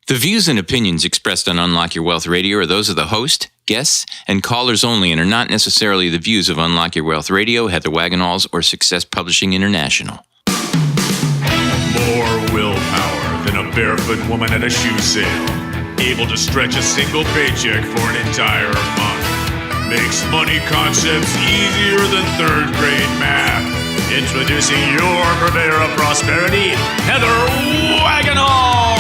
The views and opinions expressed on Unlock Your Wealth Radio are those of the host, guests, and callers only and are not necessarily the views of Unlock Your Wealth Radio, Heather Wagenhalls, or Success Publishing International. More willpower than a barefoot woman at a shoe sale. Able to stretch a single paycheck for an entire month. Makes money concepts easier than third grade math. Introducing your purveyor of prosperity, Heather Wagenhall.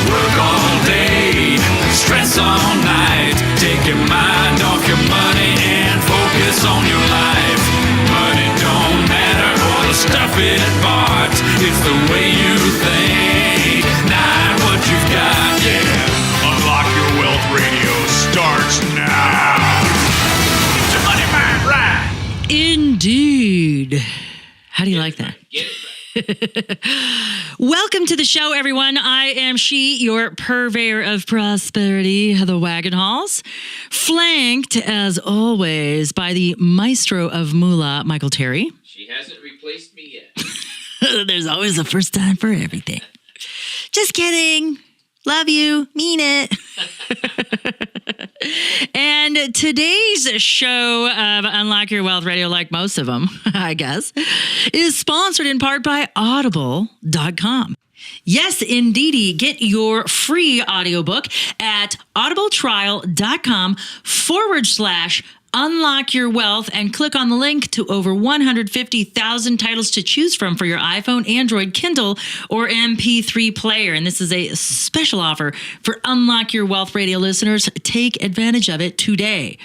Work all day, stress all night. Take your mind off your money and focus on your life. Money don't matter or the stuff it bought. It's the way you think, not what you've got, yeah. Unlock Your Wealth Radio starts now. Get your money mind right. Indeed. How do you like that? Get it right. Welcome to the show, everyone. I am your purveyor of prosperity, Heather Wagenhalls, flanked, as always, by the maestro of moolah, Michael Terry. She hasn't replaced me yet. There's always a first time for everything. Just kidding. Love you. Mean it. And today's show of Unlock Your Wealth Radio, like most of them, I guess, is sponsored in part by Audible.com. Yes, indeedy. Get your free audiobook at audibletrial.com/Unlock Your Wealth and click on the link to over 150,000 titles to choose from for your iPhone, Android, Kindle, or MP3 player. And this is a special offer for Unlock Your Wealth Radio listeners. Take advantage of it today.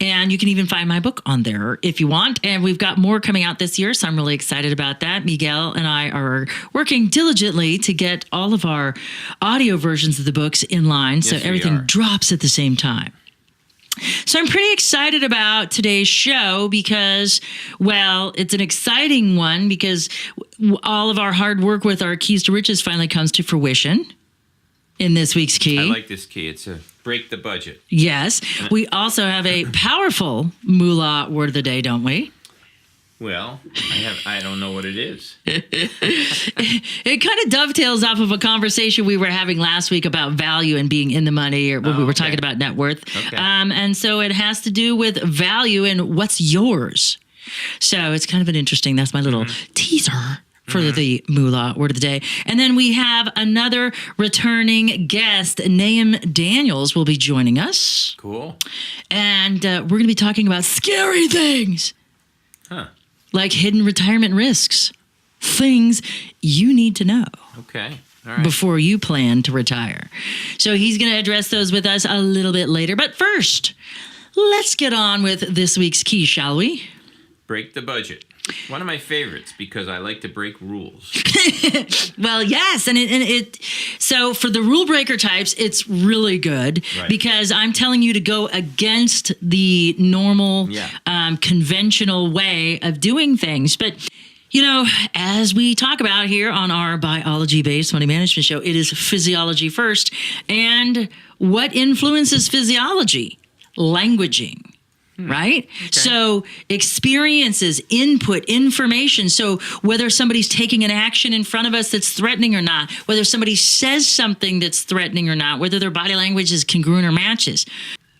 And you can even find my book on there if you want. And we've got more coming out this year, so I'm really excited about that. Miguel and I are working diligently to get all of our audio versions of the books in line, so everything drops at the same time. So I'm pretty excited about today's show because, well, it's an exciting one because all of our hard work with our Keys to Riches finally comes to fruition in this week's key. I like this key. It's a break the budget. Yes. We also have a powerful moolah word of the day, don't we? Well, I don't know what it is. It kind of dovetails off of a conversation we were having last week about value and being in the money, or when we were talking about net worth. Okay. And so it has to do with value and what's yours. So it's kind of an interesting, that's my little teaser for the moolah word of the day. And then we have another returning guest, Nahum Daniels, will be joining us. Cool. And we're going to be talking about scary things. Huh. Like hidden retirement risks, things you need to know. Okay. All right. Before you plan to retire. So he's going to address those with us a little bit later. But first, let's get on with this week's key, shall we? Break the budget. One of my favorites because I like to break rules. Well, yes. And so for the rule breaker types, it's really good because I'm telling you to go against the normal, conventional way of doing things. But, you know, as we talk about here on our biology-based money management show, it is physiology first. And what influences physiology? Languaging. Right? Okay. So experiences, input, information. So whether somebody's taking an action in front of us that's threatening or not, whether somebody says something that's threatening or not, whether their body language is congruent or matches.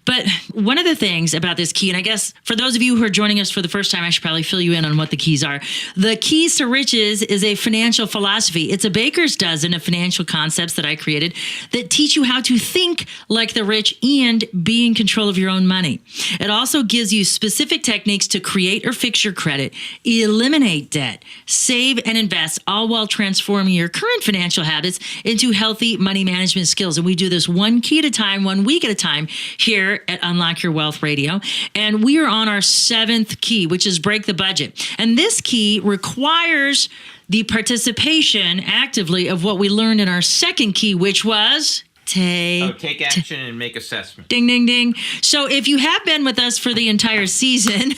But one of the things about this key, and I guess for those of you who are joining us for the first time, I should probably fill you in on what the keys are. The Keys to Riches is a financial philosophy. It's a baker's dozen of financial concepts that I created that teach you how to think like the rich and be in control of your own money. It also gives you specific techniques to create or fix your credit, eliminate debt, save and invest, all while transforming your current financial habits into healthy money management skills. And we do this one key at a time, 1 week at a time here at Unlock Your Wealth Radio. And we are on our 7th key, which is break the budget. And this key requires the participation actively of what we learned in our 2nd key, which was take action and make assessment. Ding, ding, ding. So if you have been with us for the entire season,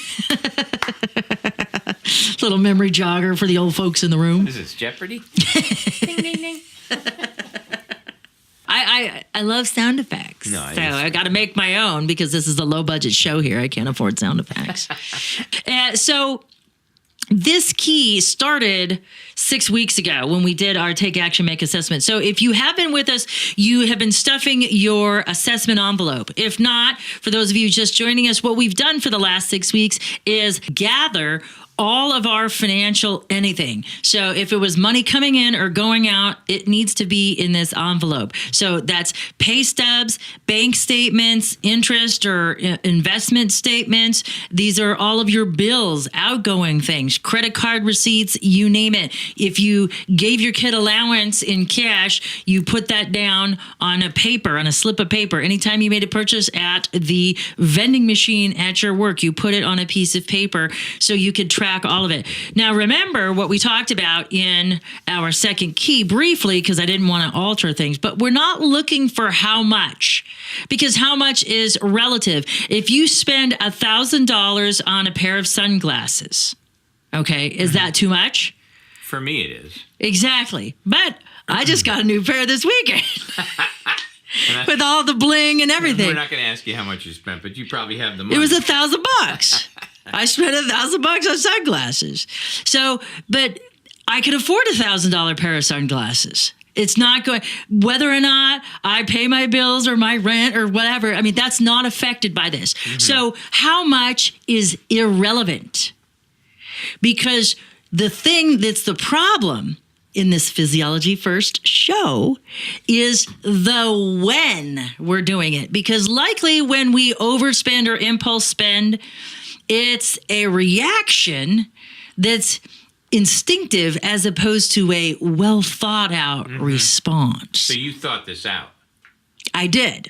little memory jogger for the old folks in the room. Is this Jeopardy? Ding, ding, ding. I love sound effects. So I got to make my own because this is a low budget show here. I can't afford sound effects. So this key started 6 weeks ago when we did our Take Action, Make assessment. So if you have been with us, you have been stuffing your assessment envelope. If not, for those of you just joining us, what we've done for the last 6 weeks is gather all of our financial anything. So if it was money coming in or going out, it needs to be in this envelope. So that's pay stubs, bank statements, interest or investment statements. These are all of your bills, outgoing things, credit card receipts, you name it. If you gave your kid allowance in cash, you put that down on a paper, on a slip of paper. Anytime you made a purchase at the vending machine at your work, you put it on a piece of paper so you could track all of it. Now, remember what we talked about in our second key briefly, because I didn't want to alter things, but we're not looking for how much, because how much is relative. If you spend $1,000 on a pair of sunglasses, okay, is that too much? For me, it is. Exactly. But I just got a new pair this weekend. With all the bling and everything. We're not going to ask you how much you spent, but you probably have the money. It was $1,000. I spent $1,000 on sunglasses. So, but I could afford $1,000 pair of sunglasses. It's not going, whether or not I pay my bills or my rent or whatever. I mean, that's not affected by this. Mm-hmm. So how much is irrelevant? Because the thing that's the problem in this Physiology First show is the when we're doing it. Because likely when we overspend or impulse spend, it's a reaction that's instinctive as opposed to a well thought out response. So you thought this out? I did.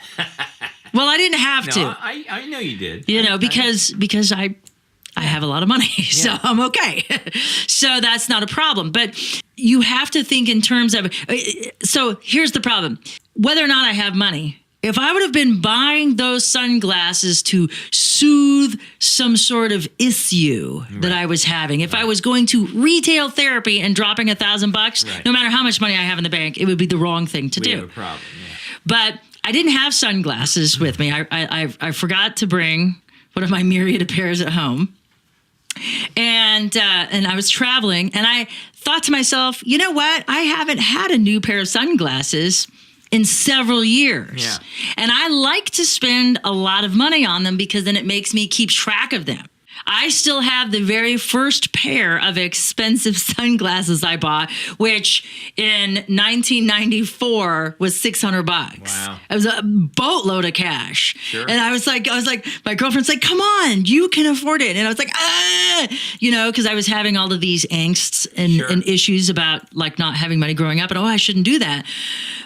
Well, I didn't have to. I know you did. You know, because I have a lot of money, so I'm okay. So that's not a problem. But you have to think in terms of, so here's the problem. Whether or not I have money, if I would have been buying those sunglasses to soothe some sort of issue that I was having, if I was going to retail therapy and dropping $1,000, no matter how much money I have in the bank, it would be the wrong thing to do. We have a problem, But I didn't have sunglasses with me. I forgot to bring one of my myriad of pairs at home. And I was traveling, and I thought to myself, you know what? I haven't had a new pair of sunglasses in several years. Yeah. And I like to spend a lot of money on them because then it makes me keep track of them. I still have the very first pair of expensive sunglasses I bought, which in 1994 was $600. Wow. It was a boatload of cash. Sure. And I was like, my girlfriend's like, come on, you can afford it. And I was like, because I was having all of these angsts and issues about like not having money growing up and, I shouldn't do that.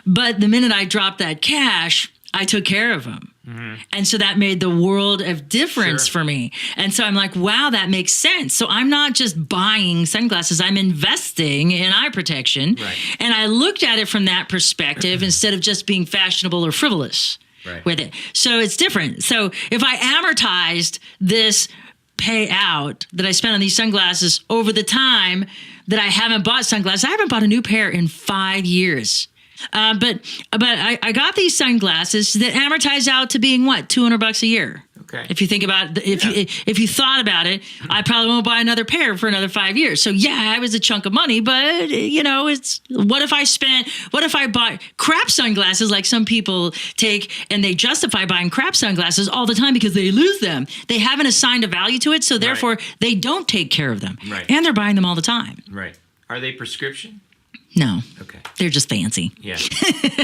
But the minute I dropped that cash, I took care of them. Mm-hmm. And so that made the world of difference for me. And so I'm like, wow, that makes sense. So I'm not just buying sunglasses, I'm investing in eye protection. Right. And I looked at it from that perspective instead of just being fashionable or frivolous with it. So it's different. So if I amortized this payout that I spent on these sunglasses over the time that I haven't bought sunglasses, I haven't bought a new pair in 5 years. But I got these sunglasses that amortize out to being what, $200 a year. Okay. If you think about if you thought about it, I probably won't buy another pair for another 5 years. So yeah, it was a chunk of money, but it's what if I buy crap sunglasses like some people take and they justify buying crap sunglasses all the time because they lose them. They haven't assigned a value to it, so therefore they don't take care of them. Right. And they're buying them all the time. Right. Are they prescription? No. Okay. They're just fancy. Yeah.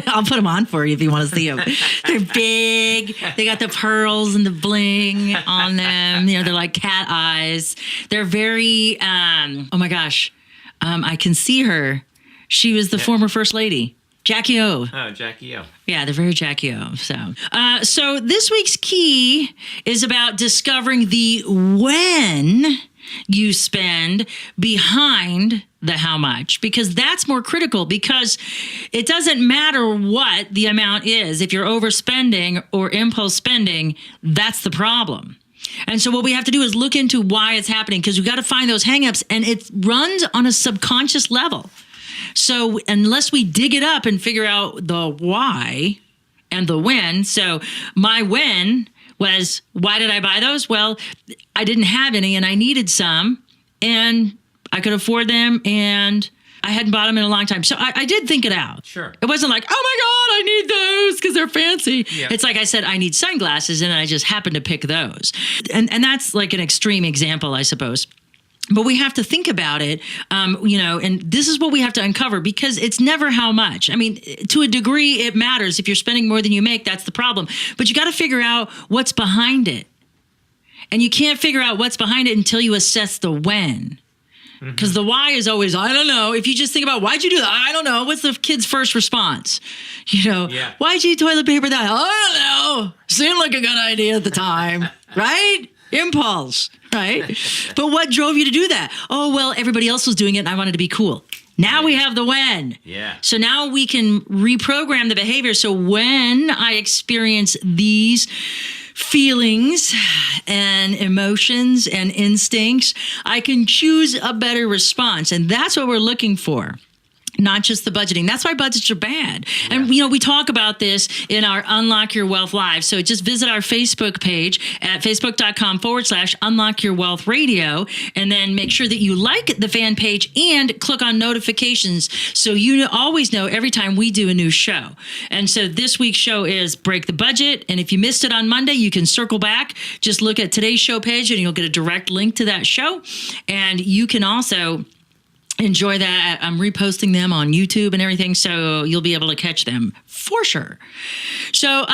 I'll put them on for you if you want to see them. They're big. They got the pearls and the bling on them. They're like cat eyes. They're very, oh my gosh. I can see her. She was the former First Lady. Jackie O. Oh, Jackie O. Yeah, they're very Jackie O. So this week's key is about discovering the when you spend behind the how much, because that's more critical, because it doesn't matter what the amount is. If you're overspending or impulse spending, that's the problem. And so what we have to do is look into why it's happening, because we've got to find those hangups, and it runs on a subconscious level. So unless we dig it up and figure out the why and the when, so my when was, why did I buy those? Well, I didn't have any and I needed some. And I could afford them, and I hadn't bought them in a long time. So I did think it out. Sure. It wasn't like, oh my God, I need those because they're fancy. Yeah. It's like I said, I need sunglasses, and I just happened to pick those. And that's like an extreme example, I suppose. But we have to think about it, and this is what we have to uncover, because it's never how much. I mean, to a degree, it matters. If you're spending more than you make, that's the problem. But you got to figure out what's behind it. And you can't figure out what's behind it until you assess the when. Because the why is always, I don't know. If you just think about, why'd you do that? I don't know. What's the kid's first response? Why'd you toilet paper that? I don't know. Seemed like a good idea at the time, right? Impulse, right? But what drove you to do that? Oh, well, everybody else was doing it and I wanted to be cool. Now we have the when. Yeah. So now we can reprogram the behavior. So when I experience these feelings and emotions and instincts, I can choose a better response. And that's what we're looking for. Not just the budgeting. That's why budgets are bad. Yeah. And, we talk about this in our Unlock Your Wealth Live. So just visit our Facebook page at facebook.com/Unlock Your Wealth Radio. And then make sure that you like the fan page and click on notifications so you always know every time we do a new show. And so this week's show is Break the Budget. And if you missed it on Monday, you can circle back. Just look at today's show page and you'll get a direct link to that show. And you can also enjoy that. I'm reposting them on YouTube and everything, so you'll be able to catch them for sure. So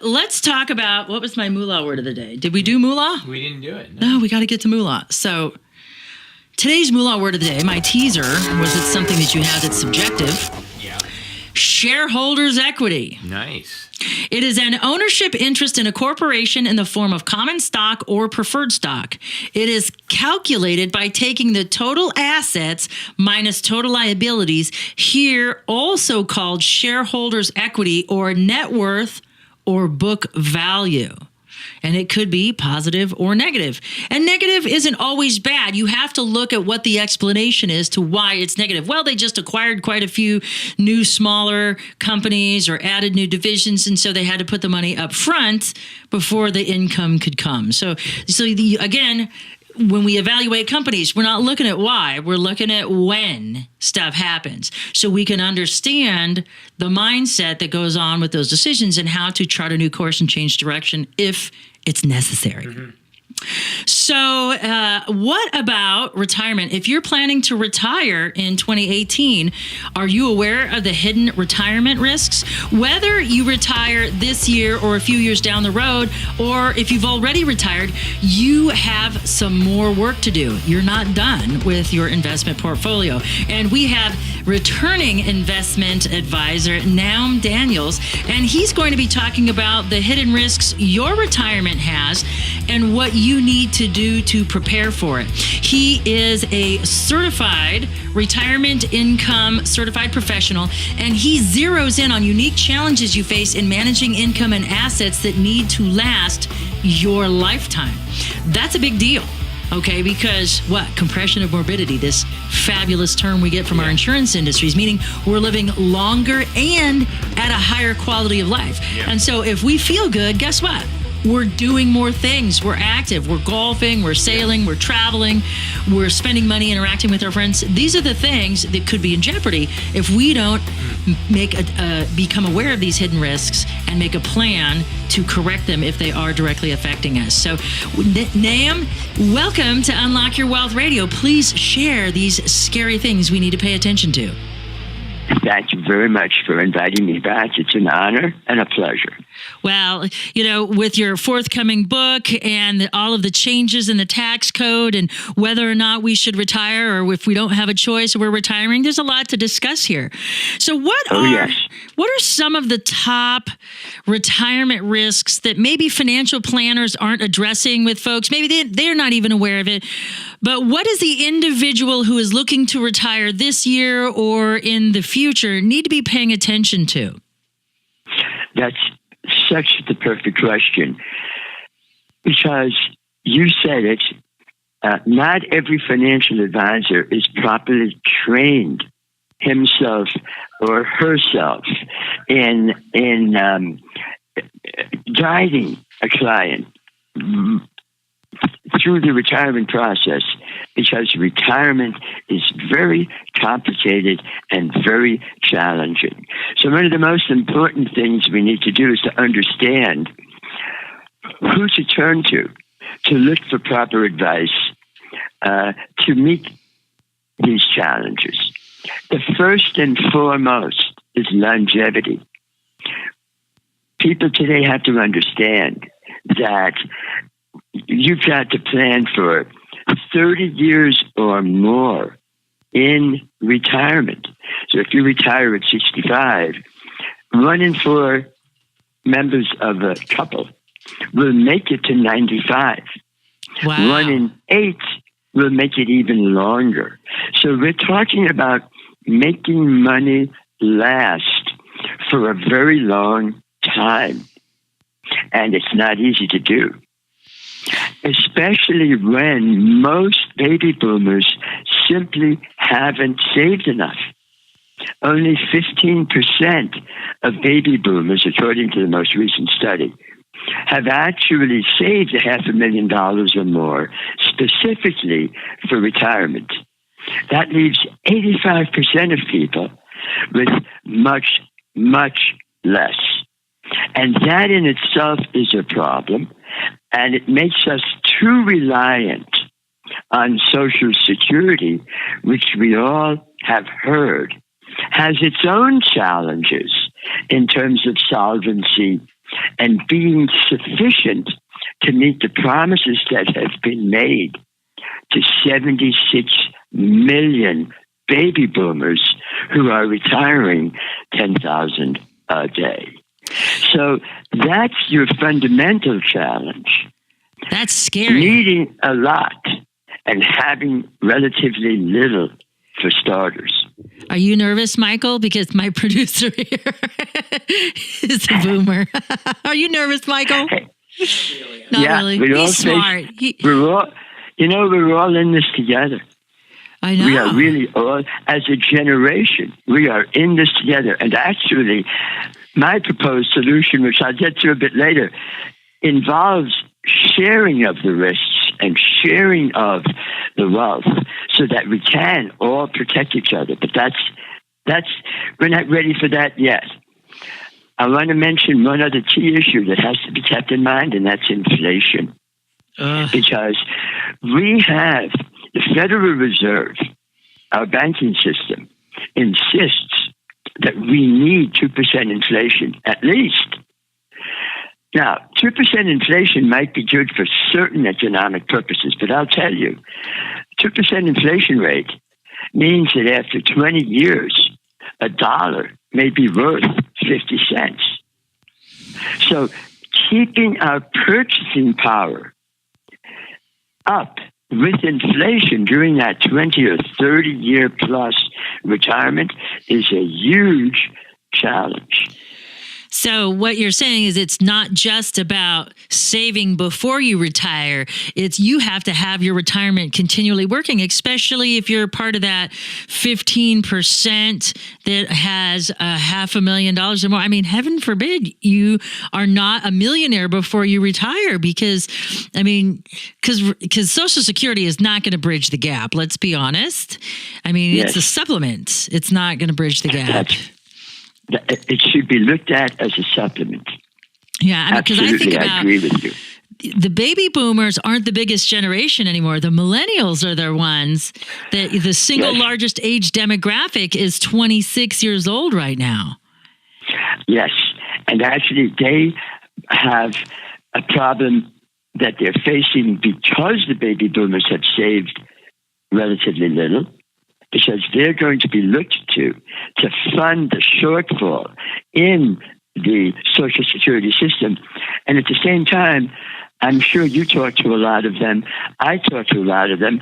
let's talk about, what was my moolah word of the day? Did we do moolah? We didn't do it. No, we got to get to moolah. So today's moolah word of the day, my teaser, was it's something that you have that's subjective. Yeah. Shareholders' equity. Nice. It is an ownership interest in a corporation in the form of common stock or preferred stock. It is calculated by taking the total assets minus total liabilities, here also called shareholders' equity or net worth or book value. And it could be positive or negative. And negative isn't always bad. You have to look at what the explanation is to why it's negative. Well, they just acquired quite a few new, smaller companies or added new divisions, and so they had to put the money up front before the income could come. So again, when we evaluate companies, we're not looking at why, we're looking at when stuff happens. So we can understand the mindset that goes on with those decisions and how to chart a new course and change direction if it's necessary. Mm-hmm. So what about retirement? If you're planning to retire in 2018, are you aware of the hidden retirement risks? Whether you retire this year or a few years down the road, or if you've already retired, you have some more work to do. You're not done with your investment portfolio. And we have returning investment advisor Nahum Daniels, and he's going to be talking about the hidden risks your retirement has and what you need to do to prepare for it. He is a certified retirement income certified professional, and he zeroes in on unique challenges you face in managing income and assets that need to last your lifetime. That's a big deal. Okay, because compression of morbidity, this fabulous term we get from our insurance industries, meaning we're living longer and at a higher quality of life. Yeah. And so if we feel good, guess what? We're doing more things. We're active. We're golfing. We're sailing. We're traveling. We're spending money interacting with our friends. These are the things that could be in jeopardy if we don't become aware of these hidden risks and make a plan to correct them if they are directly affecting us. So, Nahum, welcome to Unlock Your Wealth Radio. Please share these scary things we need to pay attention to. Thank you very much for inviting me back. It's an honor and a pleasure. Well, with your forthcoming book and all of the changes in the tax code and whether or not we should retire or if we don't have a choice, we're retiring, there's a lot to discuss here. So what are some of the top retirement risks that maybe financial planners aren't addressing with folks? Maybe they're not even aware of it. But what does the individual who is looking to retire this year or in the future need to be paying attention to? That's such the perfect question, because you said it, not every financial advisor is properly trained himself or herself in guiding a client through the retirement process, because retirement is very complicated and very challenging. So one of the most important things we need to do is to understand who to turn to look for proper advice to meet these challenges. The first and foremost is longevity. People today have to understand that you've got to plan for 30 years or more in retirement. So if you retire at 65, 1 in 4 members of a couple will make it to 95. Wow. 1 in 8 will make it even longer. So we're talking about making money last for a very long time. And it's not easy to do, especially when most baby boomers simply haven't saved enough. Only 15% of baby boomers, according to the most recent study, have actually saved $500,000 or more specifically for retirement. That leaves 85% of people with much, much less. And that in itself is a problem, and it makes us too reliant on Social Security, which we all have heard has its own challenges in terms of solvency and being sufficient to meet the promises that have been made to 76 million baby boomers who are retiring 10,000 a day. So that's your fundamental challenge. That's scary. Needing a lot and having relatively little for starters. Are you nervous, Michael? Because my producer here is a boomer. Are you nervous, Michael? Not yeah, really. We're He's smart. We're all in this together. I know. We are really all, as a generation, we are in this together. And actually, my proposed solution, which I'll get to a bit later, involves sharing of the risks and sharing of the wealth so that we can all protect each other. But that's we're not ready for that yet. I want to mention one other key issue that has to be kept in mind, and that's inflation. Because we have the Federal Reserve, our banking system, insists that we need 2% inflation, at least. Now, 2% inflation might be good for certain economic purposes, but I'll tell you, 2% inflation rate means that after 20 years, a dollar may be worth 50 cents. So keeping our purchasing power up with inflation during that 20 or 30 year plus retirement is a huge challenge. So what you're saying is it's not just about saving before you retire. It's you have to have your retirement continually working, especially if you're part of that 15% that has $500,000 or more. I mean, heaven forbid you are not a millionaire before you retire because Social Security is not going to bridge the gap. Let's be honest. I mean, Yes. It's a supplement. It's not going to bridge the gap. It should be looked at as a supplement. Yeah, I mean, because I think Absolutely, I about agree with you. the baby boomers aren't the biggest generation anymore. The millennials are the ones that the single Yes. largest age demographic is 26 years old right now. Yes, and actually they have a problem that they're facing because the baby boomers have saved relatively little, because they're going to be looked to fund the shortfall in the Social Security system. And at the same time, I'm sure you talk to a lot of them. I talk to a lot of them.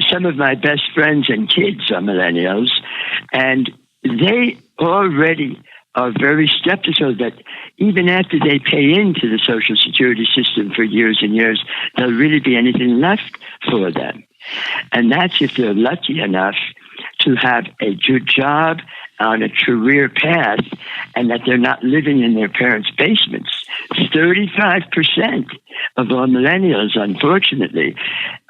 Some of my best friends and kids are millennials, and they already are very skeptical that even after they pay into the Social Security system for years and years, there'll really be anything left for them. And that's if they're lucky enough to have a good job on a career path and that they're not living in their parents' basements. 35% of all millennials, unfortunately,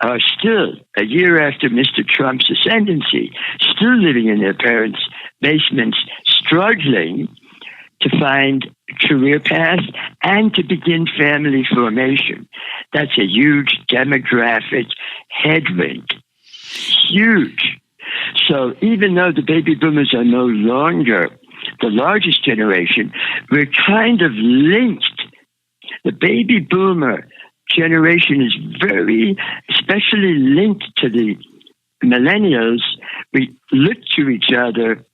are still, a year after Mr. Trump's ascendancy, still living in their parents' basements, struggling to find career path and to begin family formation. That's a huge demographic headwind. Huge. So even though the baby boomers are no longer the largest generation, we're kind of linked. The baby boomer generation is very, especially linked to the millennials. We look to each other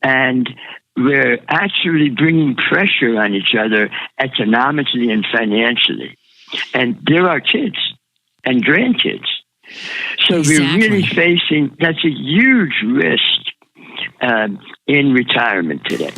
and we're actually bringing pressure on each other economically and financially. And there are kids and grandkids. So we're really facing, that's a huge risk in retirement today.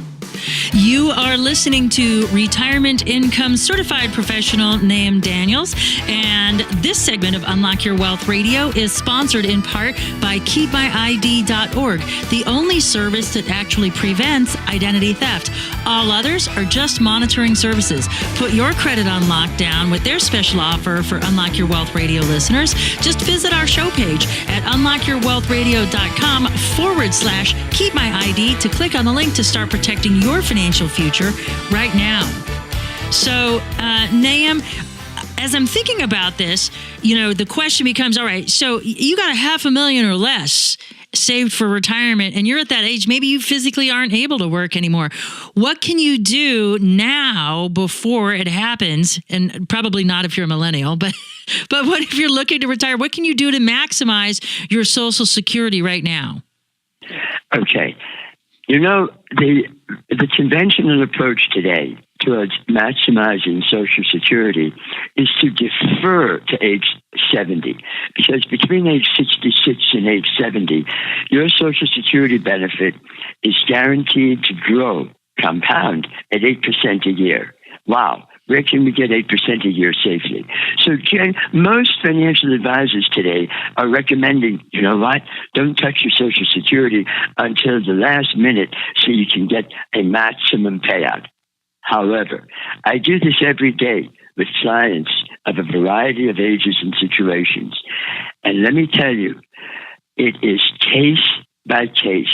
You are listening to Retirement Income Certified Professional Nahum Daniels, and this segment of Unlock Your Wealth Radio is sponsored in part by KeepMyID.org, the only service that actually prevents identity theft. All others are just monitoring services. Put your credit on lockdown with their special offer for Unlock Your Wealth Radio listeners. Just visit our show page at unlockyourwealthradio.com/KeepMyID to click on the link to start protecting your financial future right now. So, Nahum, as I'm thinking about this, the question becomes, all right, so you got $500,000 or less saved for retirement, and you're at that age, maybe you physically aren't able to work anymore. What can you do now before it happens? And probably not if you're a millennial, but what if you're looking to retire? What can you do to maximize your Social Security right now? Okay. The conventional approach today towards maximizing Social Security is to defer to age 70, because between age 66 and age 70, your Social Security benefit is guaranteed to grow, compound at 8% a year. Wow. Where can we get 8% a year safely? So most financial advisors today are recommending, you know what, don't touch your Social Security until the last minute so you can get a maximum payout. However, I do this every day with clients of a variety of ages and situations. And let me tell you, it is case by case.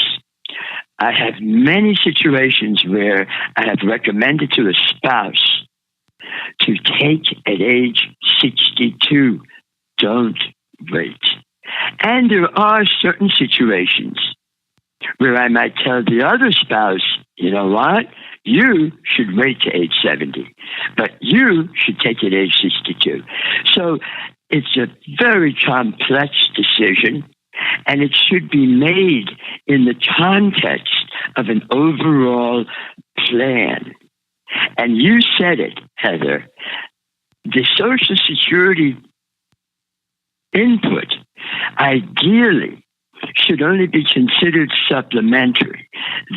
I have many situations where I have recommended to a spouse to take at age 62. Don't wait. And there are certain situations where I might tell the other spouse, you know what? You should wait to age 70, but you should take at age 62. So it's a very complex decision, and it should be made in the context of an overall plan. And you said it, Heather, the Social Security input ideally should only be considered supplementary.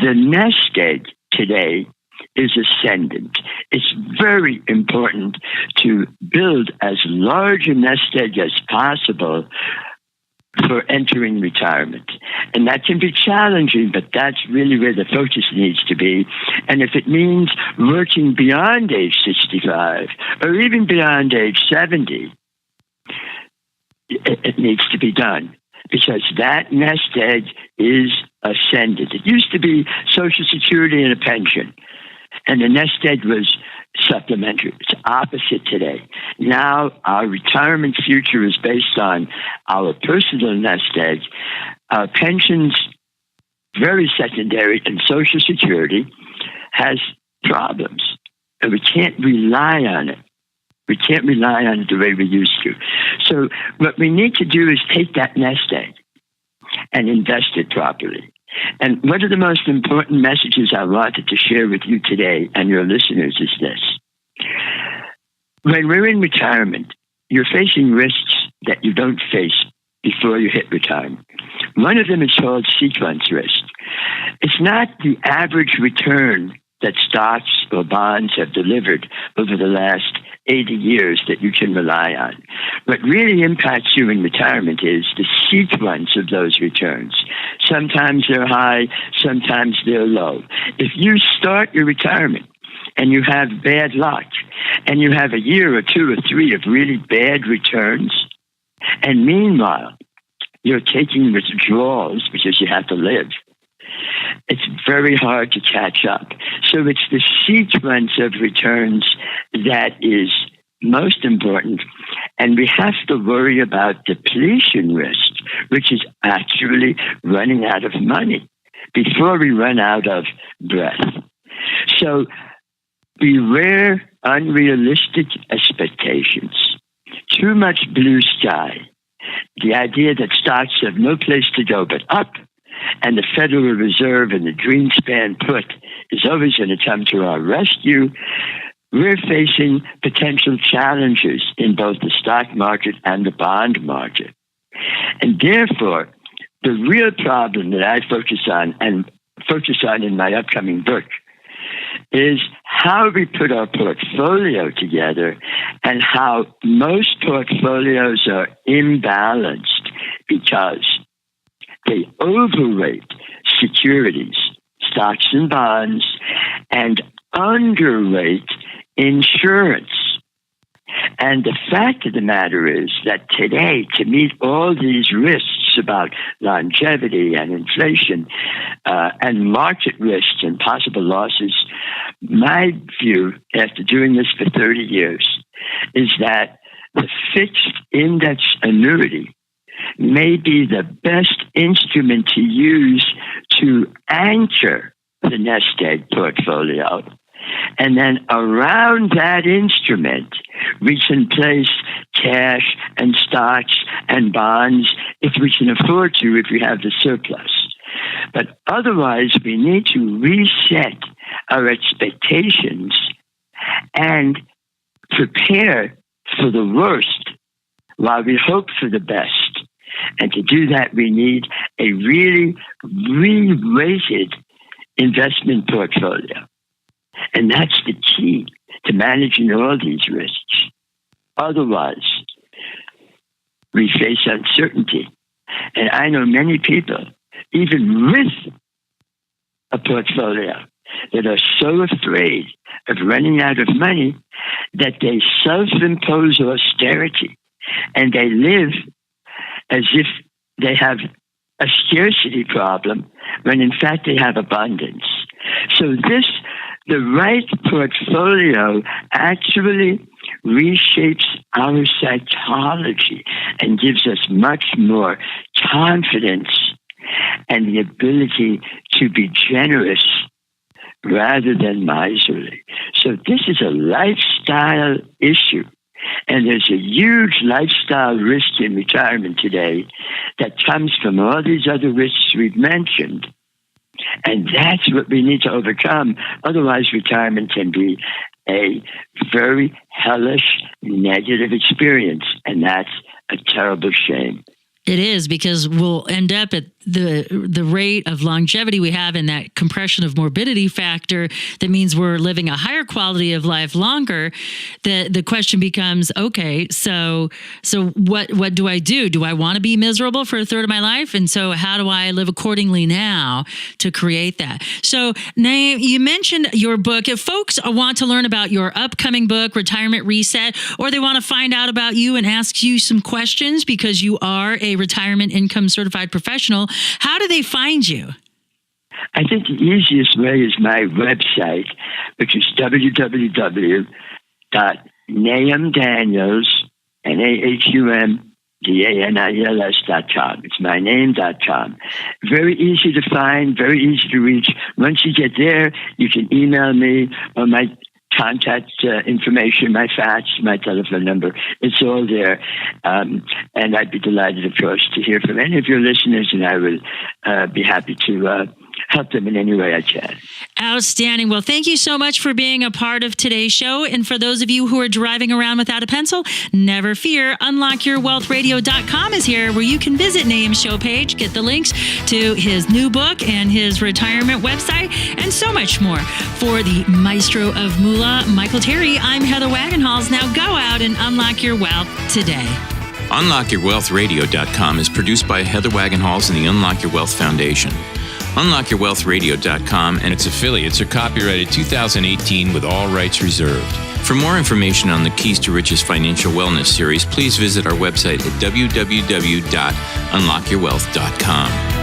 The nest egg today is ascendant. It's very important to build as large a nest egg as possible for entering retirement. And that can be challenging, but that's really where the focus needs to be. And if it means working beyond age 65 or even beyond age 70, it needs to be done, because that nest egg is ascendant. It used to be Social Security and a pension, and the nest egg was supplementary. It's opposite today. Now our retirement future is based on our personal nest egg. Our pensions, very secondary, and Social Security has problems, and we can't rely on it. We can't rely on it the way we used to. So what we need to do is take that nest egg and invest it properly. And one of the most important messages I wanted to share with you today and your listeners is this. When we're in retirement, you're facing risks that you don't face before you hit retirement. One of them is called sequence risk. It's not the average return that stocks or bonds have delivered over the last 80 years that you can rely on. What really impacts you in retirement is the sequence of those returns. Sometimes they're high, sometimes they're low. If you start your retirement and you have bad luck, and you have a year or 2 or 3 of really bad returns, and meanwhile, you're taking withdrawals because you have to live, it's very hard to catch up. So it's the sequence of returns that is most important. And we have to worry about depletion risk, which is actually running out of money before we run out of breath. So beware unrealistic expectations, too much blue sky, the idea that stocks have no place to go but up, and the Federal Reserve and the Greenspan put is always going to come to our rescue. We're facing potential challenges in both the stock market and the bond market. And therefore, the real problem that I focus on in my upcoming book is how we put our portfolio together and how most portfolios are imbalanced because they overweight securities, stocks and bonds, and underweight insurance. And the fact of the matter is that today, to meet all these risks about longevity and inflation and market risks and possible losses, my view, after doing this for 30 years, is that the fixed index annuity may be the best instrument to use to anchor the nest egg portfolio. And then around that instrument, we can place cash and stocks and bonds if we can afford to, if we have the surplus. But otherwise, we need to reset our expectations and prepare for the worst while we hope for the best. And to do that, we need a really re-rated investment portfolio. And that's the key to managing all these risks. Otherwise, we face uncertainty. And I know many people, even with a portfolio, that are so afraid of running out of money that they self-impose austerity and they live as if they have a scarcity problem when in fact they have abundance. So the right portfolio actually reshapes our psychology and gives us much more confidence and the ability to be generous rather than miserly. So this is a lifestyle issue. And there's a huge lifestyle risk in retirement today that comes from all these other risks we've mentioned. And that's what we need to overcome. Otherwise, retirement can be a very hellish, negative experience. And that's a terrible shame. It is, because we'll end up at the rate of longevity we have and that compression of morbidity factor that means we're living a higher quality of life longer. The question becomes, okay, so what do I do? Do I want to be miserable for a third of my life? And so how do I live accordingly now to create that? So Nahum, you mentioned your book. If folks want to learn about your upcoming book, Retirement Reset, or they want to find out about you and ask you some questions because you are a retirement income certified professional, how do they find you? I think the easiest way is my website, which is www.nahumdaniels, NAHUMDANIELS.com. It's my name.com. Very easy to find, very easy to reach. Once you get there, you can email me or my contact information, my fax, my telephone number. It's all there. And I'd be delighted, of course, to hear from any of your listeners, and I will be happy to help them in any way I can. Outstanding. Well, thank you so much for being a part of today's show. And for those of you who are driving around without a pencil, never fear. UnlockYourWealthRadio.com is here, where you can visit Nahum's show page, get the links to his new book and his retirement website, and so much more. For the maestro of moolah, Michael Terry, I'm Heather Wagenhals. Now go out and unlock your wealth today. UnlockYourWealthRadio.com is produced by Heather Wagenhals and the Unlock Your Wealth Foundation. UnlockYourWealthRadio.com and its affiliates are copyrighted 2018 with all rights reserved. For more information on the Keys to Riches Financial Wellness series, please visit our website at www.unlockyourwealth.com.